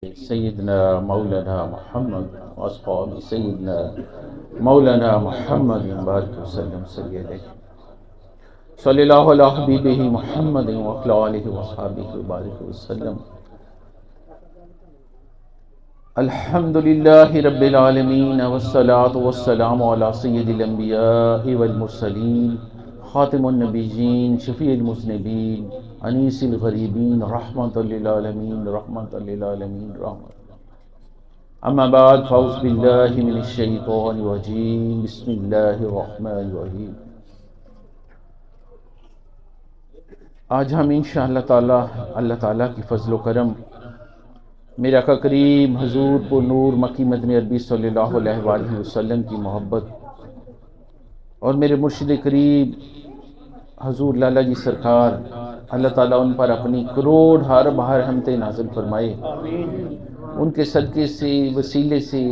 سيدنا مولانا محمد وأصحاب سيدنا مولانا محمد بارك وسلم سيدي صلى الله على حبيبه محمد وعلى آله وصحبه وبارك وسلم. الحمد لله رب العالمين والصلاة والسلام على سيد الأنبياء والمرسلين خاتم النبيين شفيع المذنبين انیس الغریبین رحمۃ للعالمین رحمۃ للعالمین رحمۃ. اما بعد فاعوذ باللہ من الشیطان الرجیم بسم اللہ الرحمن الرحیم. آج ہم انشاءاللہ تعالی اللہ تعالیٰ کی فضل و کرم، میرے آقا کریم حضور پر نور مکی مدنی عربی صلی اللہ علیہ وآلہ وسلم کی محبت اور میرے مرشد کریم حضور لالا جی سرکار، اللہ تعالیٰ ان پر اپنی کروڑ ہر بہر رحمتیں نازل فرمائے. ان کے صدقے سے وسیلے سے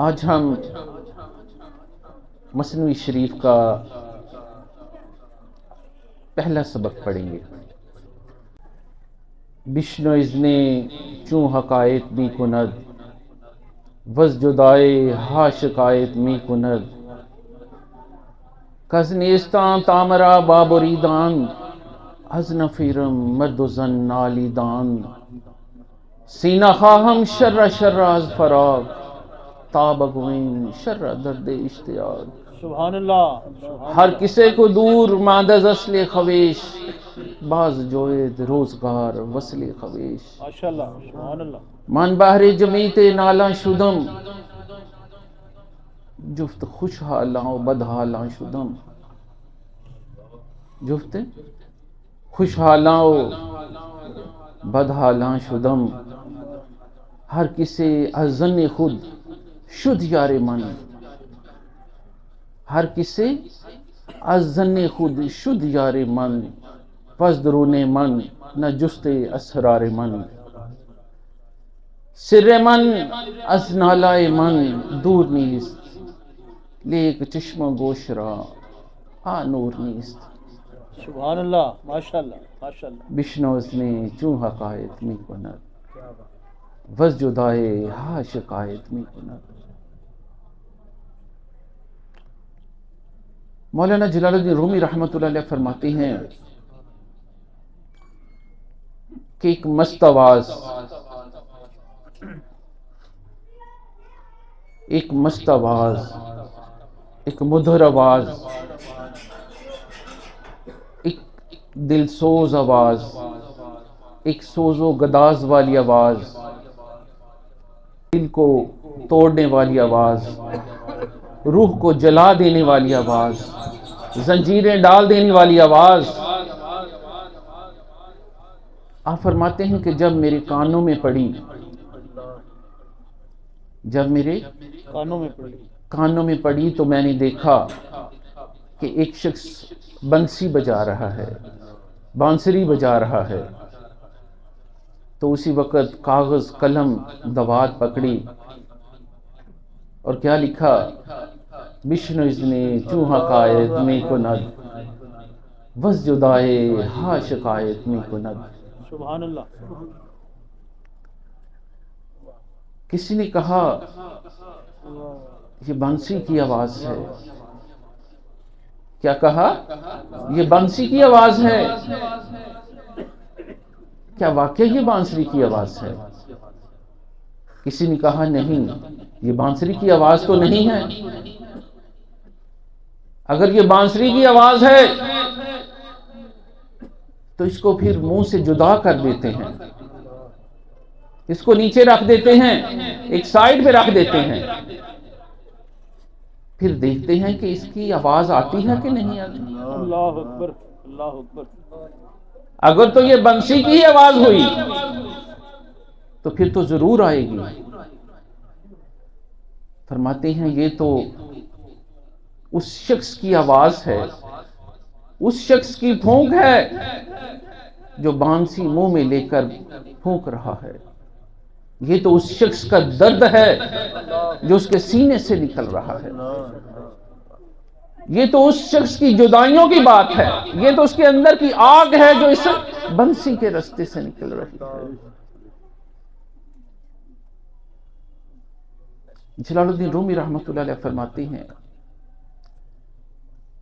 آج ہم مثنوی شریف کا پہلا سبق پڑھیں گے. بشنو ازنے چوں حقائق می کند وز جدائے ہا شکایت می کند کز نیستان تامرا بابریدان از نفیرم مرد و زن نالیدان سینہ خواہم شر شر از فراق تاب اگوین شر درد اشتیاق. سبحان اللہ. ہر کسے کو دور ماند از اصل خویش باز جوید روزگار وصل خویش. ماشاءاللہ. سبحان اللہ. من بہر جمیت نالاں شدم جفت خوشحالاں و بدحالاں شدم. جفت خوشحالاں و بدحالاں شدم ہر کسے از ظن خود شد یار من. ہر کسے از ظن خود شد یار من پس درون من نہ جست اسرار من. سر من از نالائے من دور نیست لیک چشم گوش را آ نور نیست. سبحان اللہ. ماشاءاللہ. ماشاءاللہ. بشنوز نے چوں حقائق می کند وز جدائے ہا شکایت می کند. مولانا جلال الدین رومی رحمۃ اللہ علیہ فرماتے ہیں کہ ایک مست آواز، ایک مست آواز، ایک مدھر آواز، ایک دل سوز آواز، ایک سوز و گداز والی آواز، دل کو توڑنے والی آواز، روح کو جلا دینے والی آواز، زنجیریں ڈال دینے والی آواز. آپ فرماتے ہیں کہ جب میرے کانوں میں پڑی، جب میرے کانوں میں پڑی تو میں نے دیکھا کہ ایک شخص بنسی بجا رہا ہے، بانسری بجا رہا ہے. تو اسی وقت کاغذ قلم دوات پکڑی اور کیا لکھا؟ بشنو ازنے چوں حقائق می کند وز جدائے ہا شکایت می کند. سبحان اللہ. کسی نے کہا یہ بانسی کی آواز ہے. کیا کہا؟ یہ بانسی کی آواز ہے. کیا واقعی یہ بانسری کی آواز ہے؟ کسی نے کہا نہیں، یہ بانسری کی آواز تو نہیں ہے. اگر یہ بانسری کی آواز ہے تو اس کو پھر منہ سے جدا کر دیتے ہیں، اس کو نیچے رکھ دیتے ہیں، ایک سائیڈ پہ رکھ دیتے ہیں، پھر دیکھتے ہیں کہ اس کی آواز آتی ہے کہ نہیں آتی. اللہ اکبر. اللہ اکبر. اگر تو یہ بنسی کی آواز ہوئی تو پھر تو ضرور آئے گی. فرماتے ہیں یہ تو اس شخص کی آواز ہے، اس شخص کی پھونک ہے جو بانسی منہ میں لے کر پھونک رہا ہے. یہ تو اس شخص کا درد ہے جو اس کے سینے سے نکل رہا ہے. یہ تو اس شخص کی جدائیوں کی بات ہے، یہ تو اس کے اندر کی آگ ہے جو اس بنسی کے رستے سے نکل رہی ہے. جلال الدین رومی رحمۃ اللہ علیہ فرماتے ہیں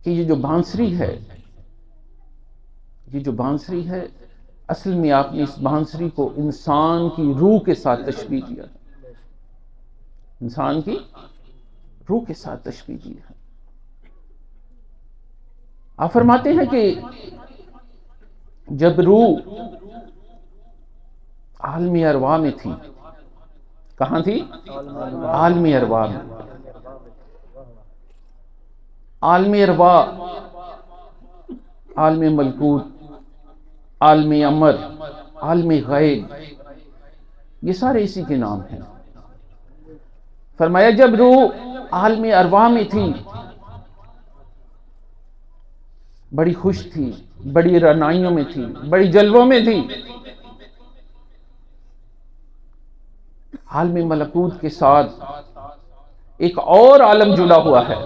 کہ یہ جو بانسری ہے اصل میں آپ نے اس بانسری کو انسان کی روح کے ساتھ تشبیہ دیا ہے، انسان کی روح کے ساتھ تشبیہ دیا ہے۔ آپ فرماتے ہیں کہ جب روح عالم ارواح میں تھی، کہاں تھی؟ عالم ارواح میں۔ عالم ارواح، عالم ملکوت، عالم امر، عالم غیب، یہ سارے اسی کے نام ہیں۔ فرمایا جب روح عالم ارواح میں تھی، بڑی خوش تھی، بڑی رعنائیوں میں تھی، بڑی جلووں میں تھی۔ عالم ملکوت کے ساتھ ایک اور عالم جڑا ہوا ہے،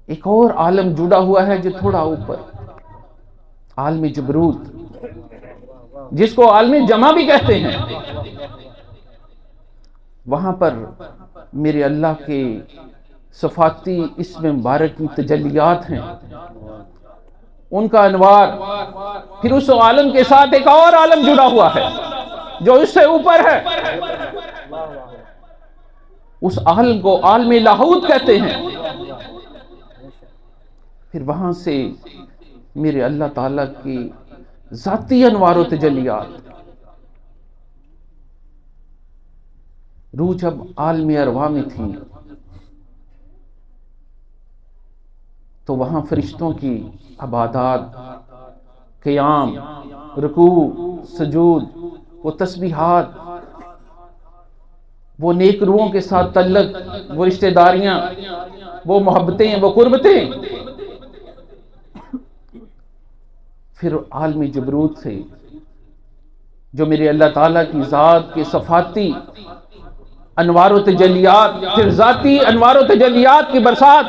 ایک اور عالم جڑا ہوا ہے جو تھوڑا اوپر، عالم جبروت، جس کو عالم جمع بھی کہتے ہیں۔ وہاں پر میرے اللہ کے صفاتی اسم مبارک کی تجلیات ہیں، ان کا انوار۔ پھر اس عالم کے ساتھ ایک اور عالم جڑا ہوا ہے جو اس سے اوپر ہے، اس عالم کو عالم لاہوت کہتے ہیں۔ پھر وہاں سے میرے اللہ تعالیٰ کی ذاتی انوار و تجلیات۔ روح جب عالم ارواح میں تھی تو وہاں فرشتوں کی عبادات، قیام، رکوع، سجود، وہ تسبیحات، وہ نیک روحوں کے ساتھ تعلق، وہ رشتہ داریاں، وہ محبتیں، وہ قربتیں۔ پھر عالم جبروت سے جو میرے اللہ تعالیٰ کی ذات کے صفاتی انوار و تجلیات، پھر ذاتی انوار و تجلیات کی برسات۔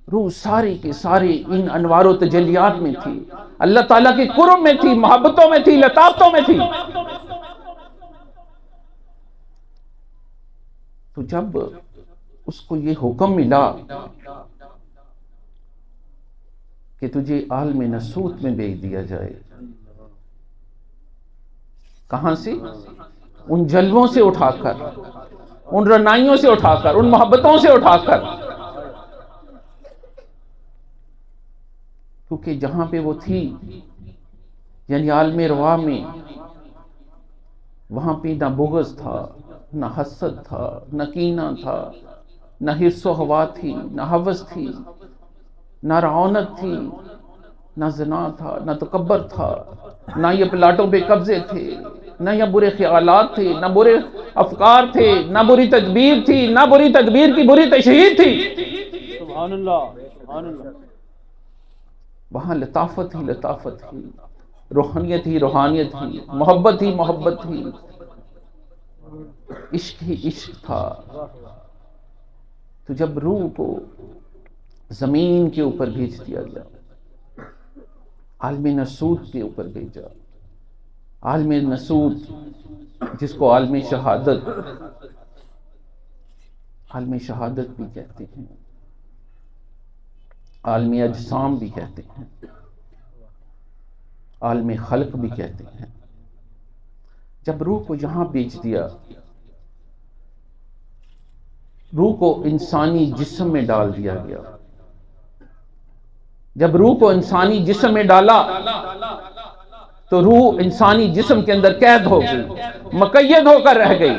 روح ساری کی ساری ان انوار و تجلیات میں تھی، اللہ تعالیٰ کے قرب میں تھی، محبتوں میں تھی، لطافتوں میں تھی۔ تو جب اس کو یہ حکم ملا کہ تجھے عالم ناسوت میں بھیج دیا جائے، کہاں سے؟ ان جلووں سے اٹھا کر، ان رعنائیوں سے اٹھا کر، ان محبتوں سے اٹھا کر، کیونکہ جہاں پہ وہ تھی یعنی عالم ارواح میں، وہاں پہ نہ بغض تھا، نہ حسد تھا، نہ کینہ تھا، نہ حرص و ہوا تھی، نہ ہوس تھی، نہ رعونت تھی، نہ زنا تھا، نہ تکبر تھا، نہ یہ پلاٹوں پہ قبضے تھے، نہ یہ برے خیالات تھے، نہ برے افکار تھے، نہ بری تدبیر تھی، نہ بری تدبیر کی بری تشہیر تھی۔ سبحان اللہ، سبحان اللہ۔ وہاں لطافت ہی لطافت تھی، روحانیت ہی روحانیت تھی، محبت ہی محبت تھی، عشق ہی عشق تھا۔ تو جب روح کو زمین کے اوپر بھیج دیا گیا، عالم ناسوت کے اوپر بھیجا، عالم ناسوت جس کو عالم شہادت بھی کہتے ہیں، عالم اجسام بھی کہتے ہیں، عالم خلق بھی کہتے ہیں۔ جب روح کو یہاں بھیج دیا، روح کو انسانی جسم میں ڈال دیا گیا۔ جب روح کو انسانی جسم میں ڈالا تو روح انسانی جسم کے اندر قید ہو گئی، مقید ہو کر رہ گئی۔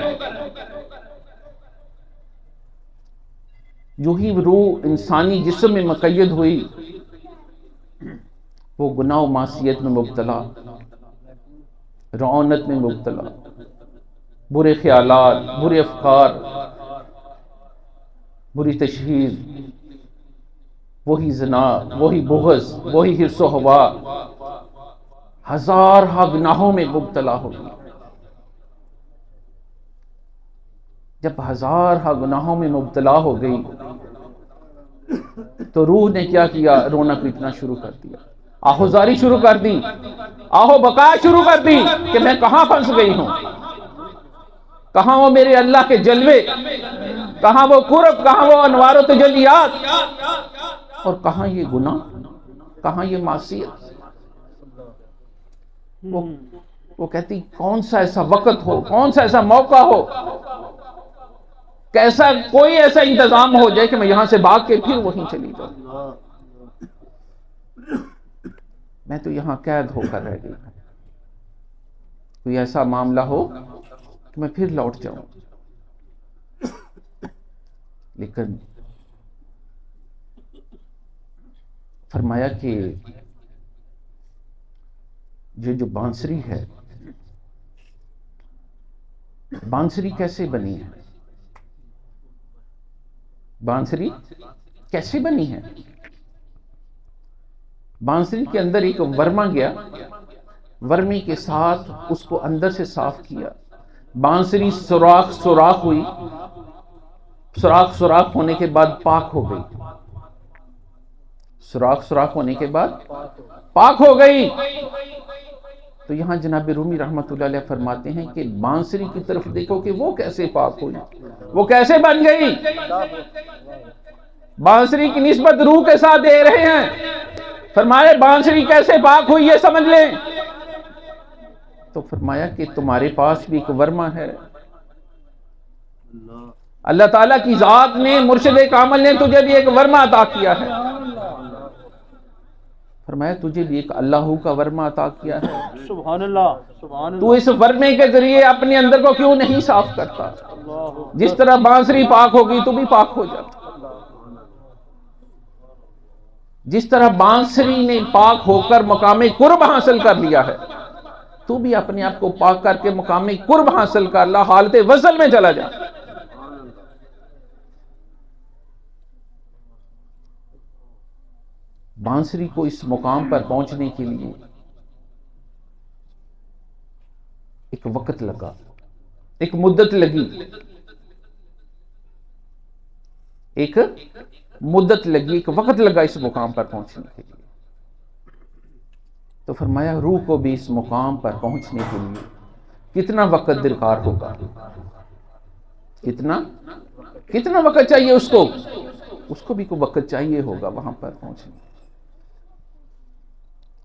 جو ہی روح انسانی جسم میں مقید ہوئی، وہ گناہ و معصیت میں مبتلا، رعونت میں مبتلا، برے خیالات، برے افکار، بری تشہیر، وہی زنا، وہی بغض، وہی حرص و ہوا، ہزارہ گناہوں میں مبتلا ہوگی۔ جب ہزارہ گناہوں میں مبتلا ہو گئی تو روح نے کیا کیا؟ رونا پیٹنا شروع کر دیا، آہوزاری شروع کر دی، آہو بکا شروع کر دی کہ میں کہاں پھنس گئی ہوں، کہاں وہ میرے اللہ کے جلوے، کہاں وہ قرب، کہاں وہ انوار و تجلیات، اور کہاں یہ گناہ، کہاں یہ معصیت۔ وہ کہتی کون سا ایسا وقت ہو، کون سا ایسا موقع ہو، کیسا کوئی ایسا انتظام ہو جائے کہ میں یہاں سے بھاگ کے پھر وہیں چلی جاؤں، میں تو یہاں قید ہو کر رہ گئی، کوئی ایسا معاملہ ہو کہ میں پھر لوٹ جاؤں۔ لیکن فرمایا کہ یہ جو بانسری ہے، بانسری کیسے بنی ہے، بانسری کیسے بنی ہے؟ بانسری کے اندر ایک ورما گیا، ورمی کے ساتھ اس کو اندر سے صاف کیا، بانسری سوراخ سوراخ ہوئی، سوراخ سوراخ ہونے کے بعد پاک ہو گئی، سوراخ سوراخ ہونے کے بعد پاک ہو گئی۔ تو یہاں جناب رومی رحمت اللہ علیہ فرماتے ہیں کہ بانسری کی طرف دیکھو کہ وہ کیسے پاک ہوئی، وہ کیسے بن گئی۔ بانسری کی نسبت روح کے ساتھ دے رہے ہیں، فرمایا بانسری کیسے پاک ہوئی یہ سمجھ لیں۔ تو فرمایا کہ تمہارے پاس بھی ایک ورما ہے، اللہ تعالیٰ کی ذات نے، مرشد کامل نے تجھے بھی ایک ورما عطا کیا ہے۔ فرمایا تجھے بھی ایک اللہ کا ورما عطا کیا ہے، سبحان اللہ، سبحان اللہ۔ تو اس ورمے کے ذریعے اپنے اندر کو کیوں نہیں صاف کرتا؟ جس طرح بانسری پاک ہوگی تو بھی پاک ہو جا، جس طرح بانسری نے پاک ہو کر مقام قرب حاصل کر لیا ہے، تو بھی اپنے آپ کو پاک کر کے مقام قرب حاصل کر لا، حالت وصل میں چلا جا۔ بانسری کو اس مقام پر پہنچنے کے لیے ایک وقت لگا، ایک مدت لگی، ایک مدت لگی، ایک وقت لگا اس مقام پر پہنچنے کے لیے۔ تو فرمایا روح کو بھی اس مقام پر پہنچنے کے لیے کتنا وقت درکار ہوگا، کتنا وقت چاہیے اس کو بھی کوئی وقت چاہیے ہوگا وہاں پر پہنچنے۔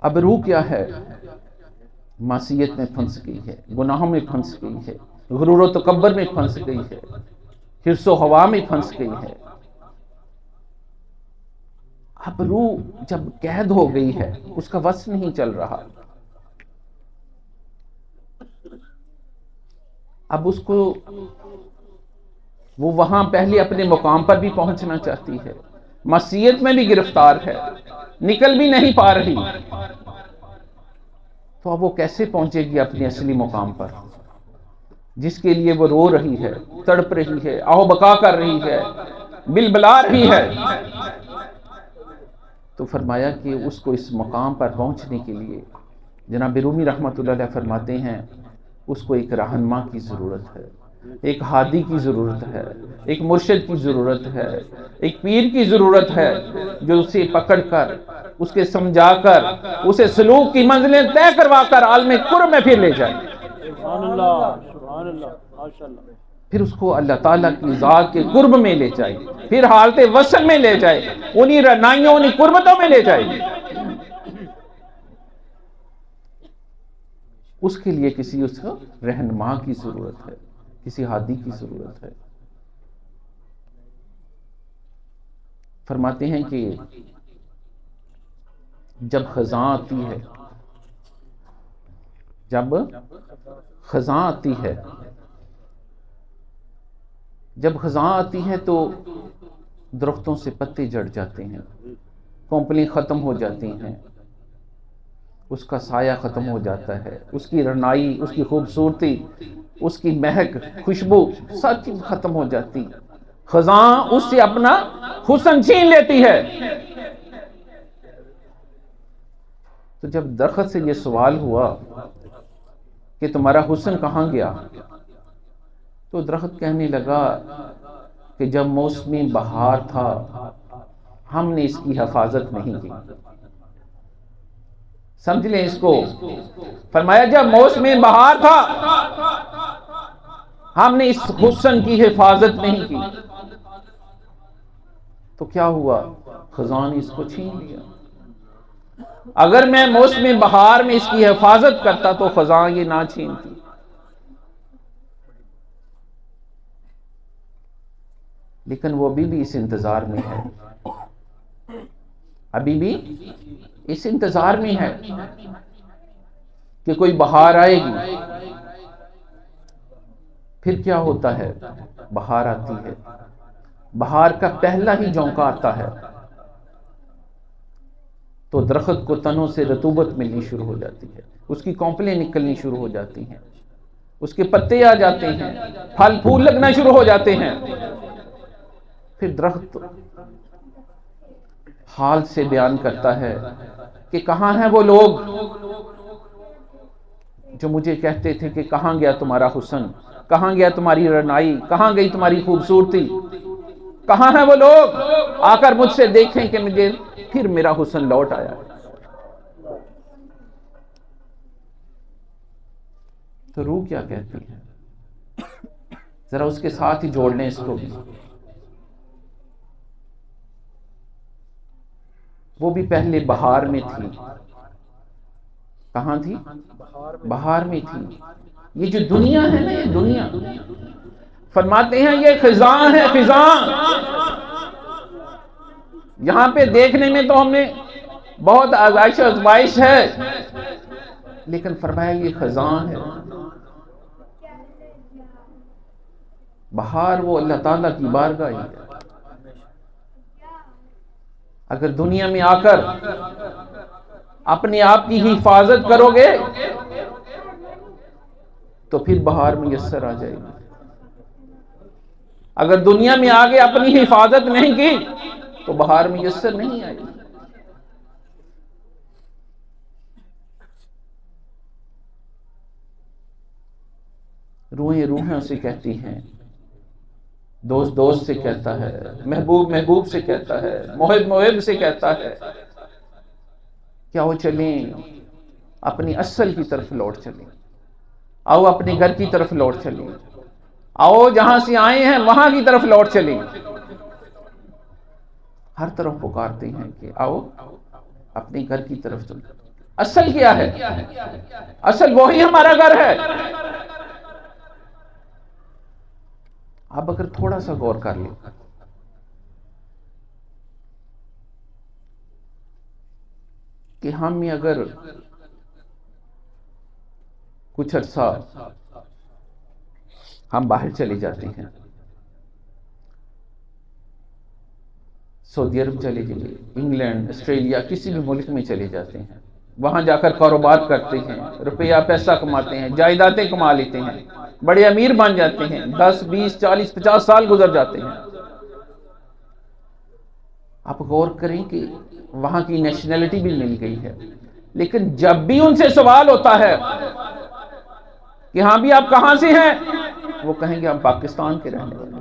اب روح کیا ہے؟ معصیت میں پھنس گئی ہے، گناہوں میں پھنس گئی ہے، غرور و تکبر میں پھنس گئی ہے، حرص و ہوا میں پھنس گئی ہے۔ اب روح جب قید ہو گئی ہے، اس کا وس نہیں چل رہا، اب اس کو وہ وہاں پہلے اپنے مقام پر بھی پہنچنا چاہتی ہے، معصیت میں بھی گرفتار ہے، نکل بھی نہیں پا رہی، تو اب وہ کیسے پہنچے گی اپنے اصلی مقام پر جس کے لیے وہ رو رہی ہے، تڑپ رہی ہے، آہو بکا کر رہی ہے، بلبلا رہی ہے؟ تو فرمایا کہ اس کو اس مقام پر پہنچنے کے لیے جناب رومی رحمت اللہ علیہ فرماتے ہیں اس کو ایک رہنما کی ضرورت ہے، ایک ہادی کی ضرورت ہے، ایک مرشد کی ضرورت ہے، ایک پیر کی ضرورت ہے جو اسے پکڑ کر، اس کے سمجھا کر، اسے سلوک کی منزلیں طے کروا کر عالم قرب میں پھر لے جائے، سبحان اللہ، سبحان اللہ، ماشاءاللہ۔ پھر اس کو اللہ تعالیٰ کی ذات کے قرب میں لے جائے، پھر حالت وصل میں لے جائے، انہی رعنائیوں، انہی قربتوں میں لے جائے۔ اس کے لیے کسی اس رہنما کی ضرورت ہے، کسی ہادی کی ضرورت ہے۔ فرماتے ہیں کہ جب خزاں آتی ہے، جب خزاں آتی ہے، جب خزاں آتی ہے تو درختوں سے پتے جھڑ جاتے ہیں، کونپلیں ختم ہو جاتی ہیں، اس کا سایہ ختم ہو جاتا ہے، اس کی رنائی، اس کی خوبصورتی، اس کی مہک، خوشبو، سب چیز ختم ہو جاتی، خزاں اس سے اپنا حسن چھین لیتی ہے۔ تو جب درخت سے یہ سوال ہوا کہ تمہارا حسن کہاں گیا، تو درخت کہنے لگا کہ جب موسمی بہار تھا ہم نے اس کی حفاظت نہیں کی، سمجھ لیں اس کو. فرمایا جب موسم بہار تھا ہم نے اس حسن کی حفاظت نہیں کی تو کیا ہوا؟ خزاں نے اس کو چھین لیا. اگر میں موسم بہار میں اس کی حفاظت کرتا تو خزاں یہ نہ چھینتی. لیکن وہ ابھی بھی اس انتظار میں ہے، ابھی بھی اس انتظار میں ہے کہ کوئی بہار آئے گی. پھر کیا ہوتا ہے؟ بہار آتی ہے، بہار کا پہلا ہی جھونکا آتا ہے تو درخت کو تنوں سے رطوبت ملنی شروع ہو جاتی ہے، اس کی کونپلیں نکلنی شروع ہو جاتی ہیں، اس کے پتے آ جاتے ہیں، پھل پھول لگنا شروع ہو جاتے ہیں. پھر درخت حال سے بیان کرتا ہے کہ کہاں ہیں وہ لوگ جو مجھے کہتے تھے کہ کہاں گیا تمہارا حسن، کہاں گیا تمہاری رعنائی، کہاں گئی تمہاری خوبصورتی، کہاں ہیں وہ لوگ آ کر مجھ سے دیکھیں کہ مجھے پھر میرا حسن لوٹ آیا ہے. تو روح کیا کہتی ہے؟ ذرا اس کے ساتھ ہی جوڑ لیں اس کو بھی. وہ بھی پہلے بہار میں تھی. کہاں تھی؟ بہار میں تھی. یہ جو دنیا ہے نا، یہ دنیا فرماتے ہیں یہ خزاں ہے، خزاں. یہاں پہ دیکھنے میں تو ہم نے بہت آزائش و ازمائش ہے، لیکن فرمایا یہ خزاں ہے. بہار وہ اللہ تعالیٰ کی بارگاہ ہے. اگر دنیا میں آ کر اپنے آپ کی حفاظت کرو گے تو پھر بہار میسر آ جائے گی. اگر دنیا میں آگے اپنی حفاظت نہیں کی تو بہار میسر نہیں آئے گی. روحیں روحوں سے کہتی ہیں، دوست دوست سے کہتا ہے، محبوب محبوب سے کہتا ہے، محب محب سے کہتا ہے کیا وہ چلیں اپنی اصل کی طرف لوٹ چلیں، آؤ اپنے گھر کی طرف لوٹ چلیں، آؤ جہاں سے آئے ہیں وہاں کی طرف لوٹ چلیں. ہر طرف پکارتے ہیں کہ آؤ اپنے گھر کی طرف چلیں. اصل کیا ہے؟ اصل وہی ہمارا گھر ہے. اب اگر تھوڑا سا غور کر لیں کہ ہم اگر کچھ عرصہ ہم باہر چلے جاتے ہیں، سعودی عرب چلے جائیں، انگلینڈ، آسٹریلیا، کسی بھی ملک میں چلے جاتے ہیں، وہاں جا کر کاروبار کرتے ہیں، روپیہ پیسہ کماتے ہیں، جائیدادیں کما لیتے ہیں، بڑے امیر بن جاتے ہیں، 10 20 40 50 سال گزر جاتے ہیں. آپ غور کریں کہ وہاں کی نیشنلٹی بھی مل گئی ہے، لیکن جب بھی ان سے سوال ہوتا ہے کہ ہاں بھی آپ کہاں سے ہیں، وہ کہیں گے ہم پاکستان کے رہنے والے ہیں.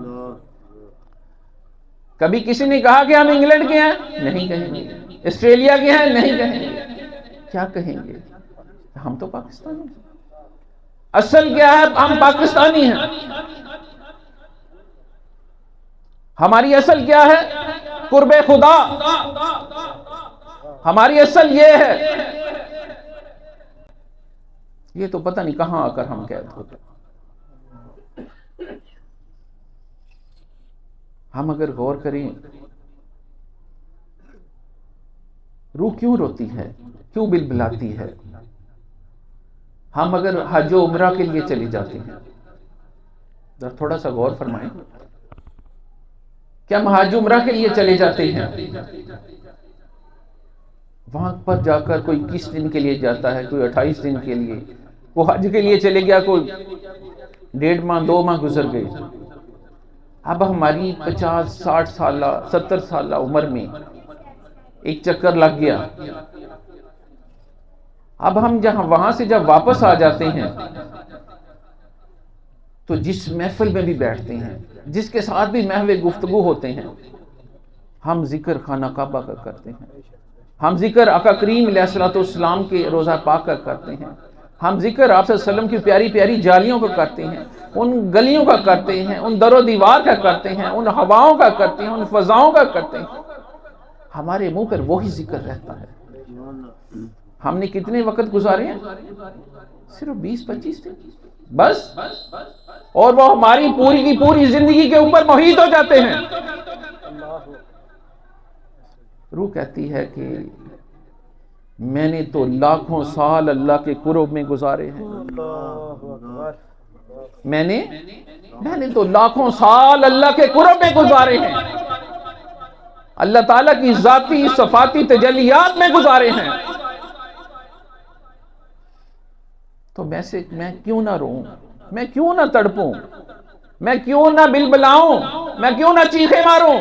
کبھی کسی نے کہا کہ ہم انگلینڈ کے ہیں؟ نہیں کہیں گے. آسٹریلیا کے ہیں؟ نہیں کہیں گے. کیا کہیں گے؟ ہم تو پاکستانی ہیں. اصل کیا ہے؟ ہم پاکستانی ہیں. ہماری اصل کیا ہے؟ قرب خدا. ہماری اصل یہ ہے. یہ تو پتہ نہیں کہاں آ کر ہم قید ہوتے. ہم اگر غور کریں روح کیوں روتی ہے، کیوں بلبلاتی ہے؟ ہم اگر حج و عمرہ کے لیے چلے جاتے ہیں، تھوڑا سا غور فرمائیں، کیا ہم حج عمرہ کے لیے چلے جاتے ہیں؟ وہاں پر جا کر کوئی 20 دن کے لیے جاتا ہے، کوئی 28 دن کے لیے، وہ حج کے لیے چلے گیا، کوئی 1.5 ماہ 2 ماہ گزر گئے. اب ہماری 50 60 سالہ 70 سالہ عمر میں ایک چکر لگ گیا. اب ہم وہاں سے جب واپس آ جاتے ہیں تو جس محفل میں بھی بیٹھتے ہیں، جس کے ساتھ بھی محو گفتگو ہوتے ہیں، ہم ذکر خانہ کعبہ کا کرتے ہیں، ہم ذکر آقا کریم علیہ الصلوۃ والسلام کے روضہ پاک کا کرتے ہیں، ہم ذکر آپ صلی اللہ علیہ وسلم کی پیاری پیاری جالیوں کا کرتے ہیں، ان گلیوں کا کرتے ہیں، ان در و دیوار کا کرتے ہیں، ان ہواؤں کا کرتے ہیں، ان فضاؤں کا کرتے ہیں، ہمارے منہ پر وہی ذکر رہتا ہے۔ ہم نے کتنے وقت گزارے ہیں؟ صرف 20-25 دن بس، اور وہ ہماری پوری کی پوری زندگی کے اوپر محیط ہو جاتے ہیں۔ روح کہتی ہے کہ میں نے تو لاکھوں سال اللہ کے قرب میں گزارے ہیں، میں نے تو لاکھوں سال اللہ کے قرب میں گزارے ہیں، اللہ تعالیٰ کی ذاتی صفاتی تجلیات میں گزارے ہیں، تو میں کیوں نہ روؤں، میں کیوں نہ تڑپوں، میں کیوں نہ بلبلاؤں، میں کیوں نہ چیخے ماروں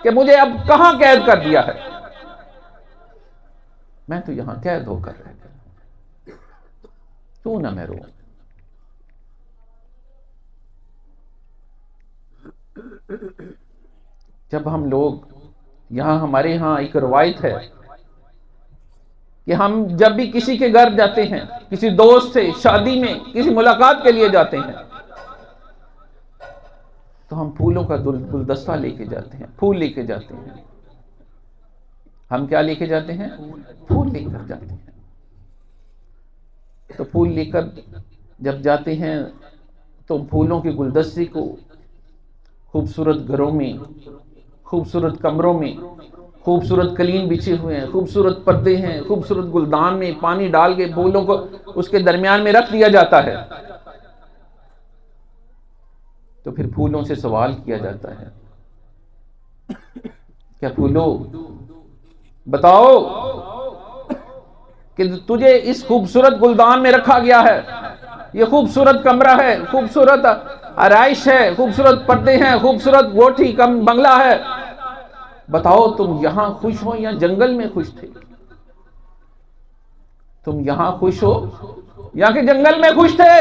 کہ مجھے اب کہاں قید کر دیا ہے، میں تو یہاں قید ہو کر رہ گیا، کیوں نہ میں روؤں۔ جب ہم لوگ ہمارے ہاں ایک روایت ہے کہ ہم جب بھی کسی کے گھر جاتے ہیں، کسی دوست سے شادی میں کسی ملاقات کے لیے جاتے ہیں، تو ہم پھولوں کا گلدستہ لے کے جاتے ہیں، پھول لے کے جاتے ہیں۔ ہم کیا لے کے جاتے ہیں؟ پھول لے کر جاتے ہیں۔ تو پھول لے کر جب جاتے ہیں تو پھولوں کے گلدستے کو خوبصورت گھروں میں، خوبصورت کمروں میں، خوبصورت قالین بچھے ہوئے ہیں، خوبصورت پردے ہیں، خوبصورت گلدان میں پانی ڈال کے پھولوں کو اس کے درمیان میں رکھ دیا جاتا ہے۔ تو پھر پھولوں سے سوال کیا جاتا ہے، کیا پھولوں بتاؤ کہ تجھے اس خوبصورت گلدان میں رکھا گیا ہے، یہ خوبصورت کمرہ ہے، خوبصورت آرائش ہے، خوبصورت پردے ہیں، خوبصورت کوٹھی کم بنگلہ ہے، بتاؤ تم یہاں خوش ہو یا جنگل میں خوش تھے؟ تم یہاں خوش ہو یا کہ جنگل میں خوش تھے؟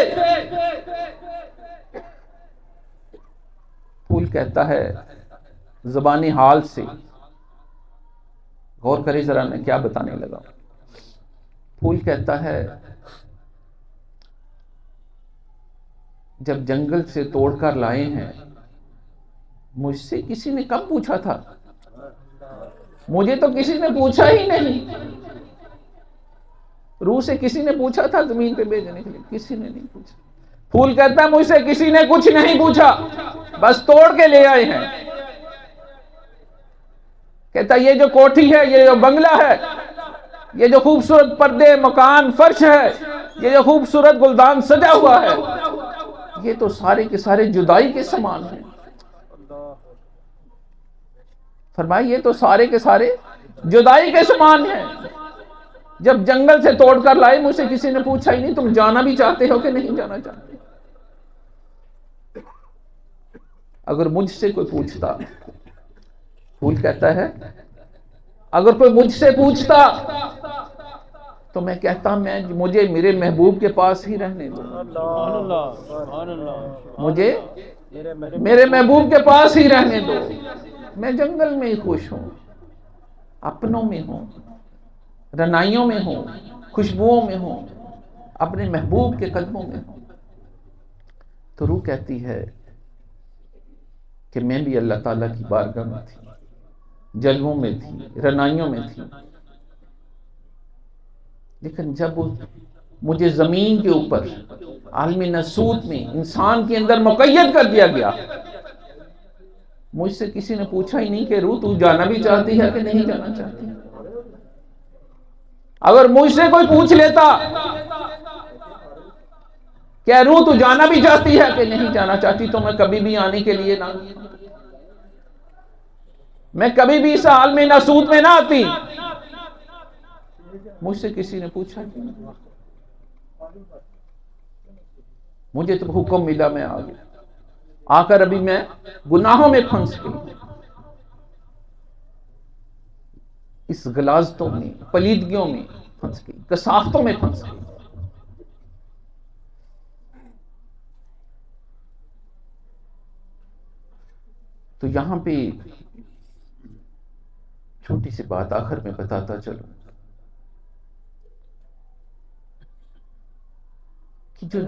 پھول کہتا ہے زبانی حال سے، غور کرے ذرا میں کیا بتانے لگا۔ پھول کہتا ہے جب جنگل سے توڑ کر لائے ہیں، مجھ سے کسی نے کب پوچھا تھا؟ مجھے تو کسی نے پوچھا ہی نہیں۔ روح سے کسی نے پوچھا تھا زمین پہ بھیجنے کے لیے؟ کسی نے نہیں پوچھا۔ پھول کہتا ہے مجھ سے کسی نے کچھ نہیں پوچھا، بس توڑ کے لے آئے ہیں۔ کہتا یہ جو کوٹھی ہے، یہ جو بنگلہ ہے، یہ جو خوبصورت پردے مکان فرش ہے، یہ جو خوبصورت گلدان سجا ہوا ہے، یہ تو سارے کے سارے جدائی کے سامان ہیں۔ فرمائی یہ تو سارے کے سارے جدائی کے سامان ہیں۔ جب جنگل سے توڑ کر لائے مجھ سے کسی نے پوچھا ہی نہیں تم جانا بھی چاہتے ہو کہ نہیں جانا چاہتے۔ اگر مجھ سے کوئی پوچھتا، پھول کہتا ہے اگر کوئی مجھ سے پوچھتا تو میں کہتا مجھے میرے محبوب کے پاس ہی رہنے دو، مجھے میرے محبوب کے پاس ہی رہنے دو، میں جنگل میں ہی خوش ہوں، اپنوں میں ہوں، رنائیوں میں ہوں، خوشبوؤں میں ہوں، اپنے محبوب کے قدموں میں ہوں۔ تو روح کہتی ہے کہ میں بھی اللہ تعالیٰ کی بارگاہ میں تھی، جلووں میں تھی، رنائیوں میں تھی، لیکن جب مجھے زمین کے اوپر عالم ناسوت میں انسان کے اندر مقید کر دیا گیا، مجھ سے کسی نے پوچھا ہی نہیں کہ روح تو جانا بھی چاہتی ہے کہ نہیں جانا چاہتی۔ اگر مجھ سے کوئی پوچھ لیتا کہ روح تو جانا بھی چاہتی ہے کہ نہیں جانا چاہتی، تو میں کبھی بھی آنے کے لیے نہ، میں کبھی بھی اس عالم ناسوت میں نہ آتی۔ مجھ سے کسی نے پوچھا نہیں، مجھے تو حکم ملا، میں آ گیا، آ کر ابھی میں گناہوں میں پھنس گئی، اس غلاظتوں میں، پلیدگیوں میں پھنس گئی، کثافتوں میں پھنس گئی۔ تو یہاں پہ چھوٹی سی بات آخر میں بتاتا چلوں کہ جو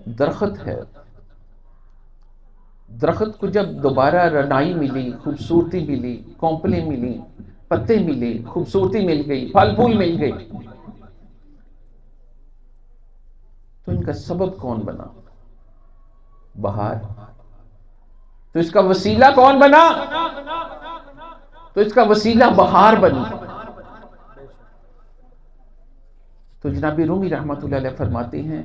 درخت ہے، درخت کو جب دوبارہ رنائی ملی، خوبصورتی ملی، کونپلیں ملی، پتے ملے، خوبصورتی مل گئی، پھل پھول مل گئی، تو ان کا سبب کون بنا؟ بہار۔ تو اس کا وسیلہ کون بنا؟ تو اس کا وسیلہ بہار بنی۔ تو جناب رومی رحمت اللہ علیہ فرماتے ہیں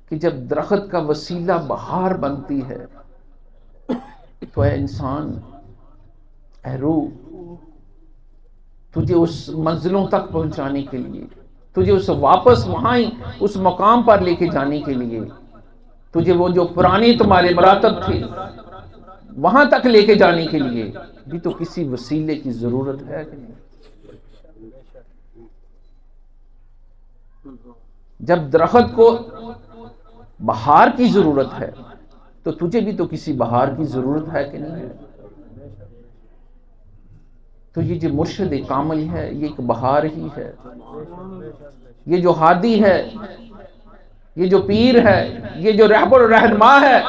کہ جب درخت کا وسیلہ بہار بنتی ہے تو اے انسان، اے روح، تجھے اس منزلوں تک پہنچانے کے لیے، تجھے اس واپس وہاں اس مقام پر لے کے جانے کے لیے، تجھے وہ جو پرانے تمہارے مراتب تھے وہاں تک لے کے جانے کے لیے بھی تو کسی وسیلے کی ضرورت ہے کہ نہیں؟ جب درخت کو بہار کی ضرورت ہے تو تجھے بھی تو کسی بہار کی ضرورت ہے کہ نہیں ہے؟ تو یہ جو مرشد کامل ہے یہ ایک بہار ہی ہے۔ یہ جو ہادی ہے، یہ جو پیر ہے، یہ جو رہبر و رہنما ہے،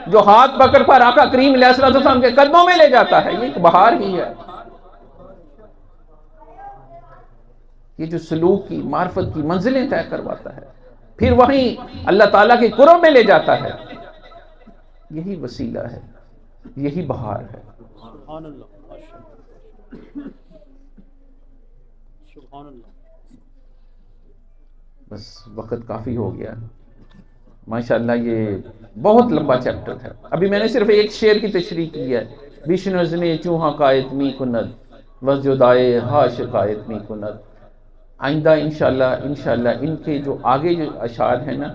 جو ہاتھ پکڑ پر آقا کریم علیہ السلام کے قدموں میں لے جاتا ہے، یہ ایک بہار ہی ہے۔ یہ جو سلوک کی، معرفت کی منزلیں طے کرواتا ہے، پھر وہیں اللہ تعالیٰ کے قرب میں لے جاتا ہے، یہی وسیلہ ہے، یہی بہار ہے۔ سبحان اللہ، سبحان اللہ۔ بس وقت کافی ہو گیا، ماشاءاللہ یہ بہت لمبا چیپٹر ہے۔ ابھی میں نے صرف ایک شعر کی تشریح کی ہے، بیشنز نے چوہا قائد می کند وزجدائے ہا شکایت می کند۔ آئندہ انشاءاللہ ان کے جو آگے جو اشعار ہیں نا،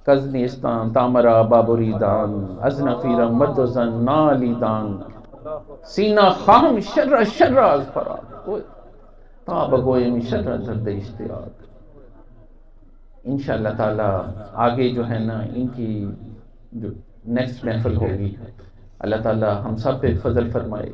کزنیستان تامرا بابری دان ازنفیرم مدزن نالی دان سینہ خواہم شر شر از فراد تابگویم شر درد اشتیاق۔ انشاءاللہ تعالی آگے جو ہے نا ان کی جو نیکسٹ محفل ہوگی، اللہ تعالی ہم سب پہ فضل فرمائے۔